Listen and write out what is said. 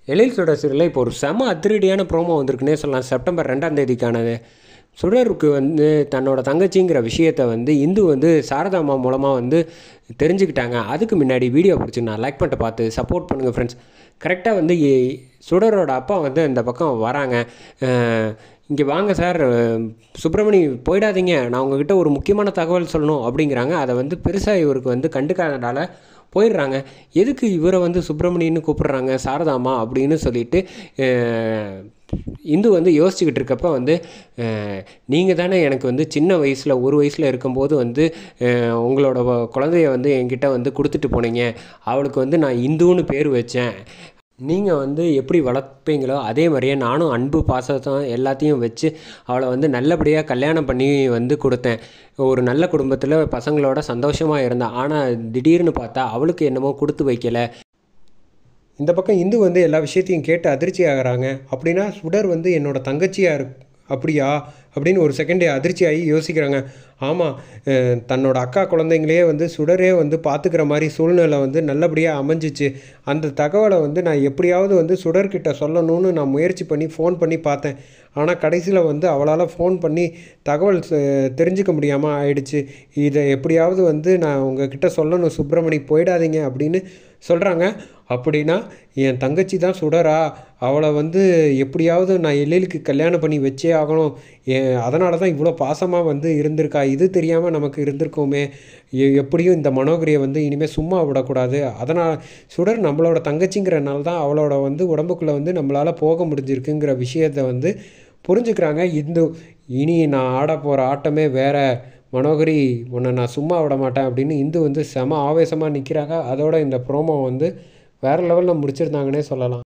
எழில் சுடர் சீரியலில் இப்போ ஒரு செம அதிரடியான ப்ரோமோ வந்திருக்குன்னே சொல்லலாம். செப்டம்பர் 2ஆம் தேதிக்கானது. சுடருக்கு வந்து தன்னோட தங்கச்சிங்கிற விஷயத்தை வந்து இந்து வந்து சாரதாம்மா மூலமாக வந்து தெரிஞ்சுக்கிட்டாங்க. அதுக்கு முன்னாடி வீடியோ பிடிச்சிருந்தா லைக் பண்ணிட்டு பார்த்து சப்போர்ட் பண்ணுங்கள் ஃப்ரெண்ட்ஸ். கரெக்டாக வந்து சுடரோட அப்பா வந்து இந்த பக்கம் வராங்க. இங்கே வாங்க சார், சுப்பிரமணி போயிடாதீங்க, நான் உங்ககிட்ட ஒரு முக்கியமான தகவல் சொல்லணும் அப்படிங்கிறாங்க. அதை வந்து பெருசாக இவருக்கு வந்து கண்டுக்காதனால போயிடுறாங்க. எதுக்கு இவரை வந்து சுப்பிரமணியன்னு கூப்பிட்றாங்க சாரதாமா அப்படின்னு சொல்லிட்டு இந்து வந்து யோசிச்சுக்கிட்டு இருக்கப்போ வந்து நீங்கள் தானே எனக்கு வந்து சின்ன வயசில் ஒரு வயசில் இருக்கும்போது வந்து உங்களோட குழந்தைய வந்து என்கிட்ட வந்து கொடுத்துட்டு போனீங்க. அவளுக்கு வந்து நான் இந்துன்னு பேர் வச்சேன். நீங்கள் வந்து எப்படி வளர்ப்பீங்களோ அதே மாதிரியே நானும் அன்பு பாசம் எல்லாத்தையும் வச்சு அவளை வந்து நல்லபடியாக கல்யாணம் பண்ணி வந்து கொடுத்தேன். ஒரு நல்ல குடும்பத்தில் பசங்களோட சந்தோஷமாக இருந்தான். ஆனால் திடீர்னு பார்த்தா அவளுக்கு என்னமோ கொடுத்து வைக்கலை. இந்த பக்கம் இந்து வந்து எல்லா விஷயத்தையும் கேட்டு அதிர்ச்சி ஆகிறாங்க. அப்படின்னா சுடர் வந்து என்னோட தங்கச்சியாக அப்படியா அப்படின்னு ஒரு செகண்ட் அதிர்ச்சியாகி யோசிக்கிறாங்க. ஆமாம், தன்னோட அக்கா குழந்தைங்களே வந்து சுடரே வந்து பார்த்துக்கிற மாதிரி சூழ்நிலை வந்து நல்லபடியாக அமைஞ்சிச்சு. அந்த தகவலை வந்து நான் எப்படியாவது வந்து சுடர்கிட்ட சொல்லணும்னு நான் முயற்சி பண்ணி ஃபோன் பண்ணி பார்த்தேன். ஆனால் கடைசியில் வந்து அவளால் ஃபோன் பண்ணி தகவல் தெரிஞ்சுக்க முடியாமல் ஆயிடுச்சு. இதை எப்படியாவது வந்து நான் உங்ககிட்ட சொல்லணும், சுப்பிரமணி போயிடாதீங்க அப்படின்னு சொல்கிறாங்க. அப்படின்னா என் தங்கச்சி தான் சுடரா? அவளை வந்து எப்படியாவது நான் எழிலுக்கு கல்யாணம் பண்ணி வச்சே ஆகணும். அதனால தான் இவ்வளோ பாசமாக வந்து இருந்திருக்கா. இது தெரியாமல் நமக்கு இருந்திருக்கோமே. எப்படியும் இந்த மனோகரியை வந்து இனிமேல் சும்மா விடக்கூடாது. அதனால் சுடர் நம்மளோட தங்கச்சிங்கிறனால தான் அவளோட வந்து உடம்புக்குள்ளே வந்து நம்மளால் போக முடிஞ்சிருக்குங்கிற விஷயத்தை வந்து புரிஞ்சுக்கிறாங்க இந்து. இனி நான் ஆட போகிற ஆட்டமே வேற. மனோகரி, உன்னை நான் சும்மா விட மாட்டேன் அப்படின்னு இந்து வந்து செம ஆவேசமாக நிற்கிறாங்க. அதோட இந்த ப்ரோமோ வந்து வேறு லெவலில் முடிச்சிருந்தாங்கன்னே சொல்லலாம்.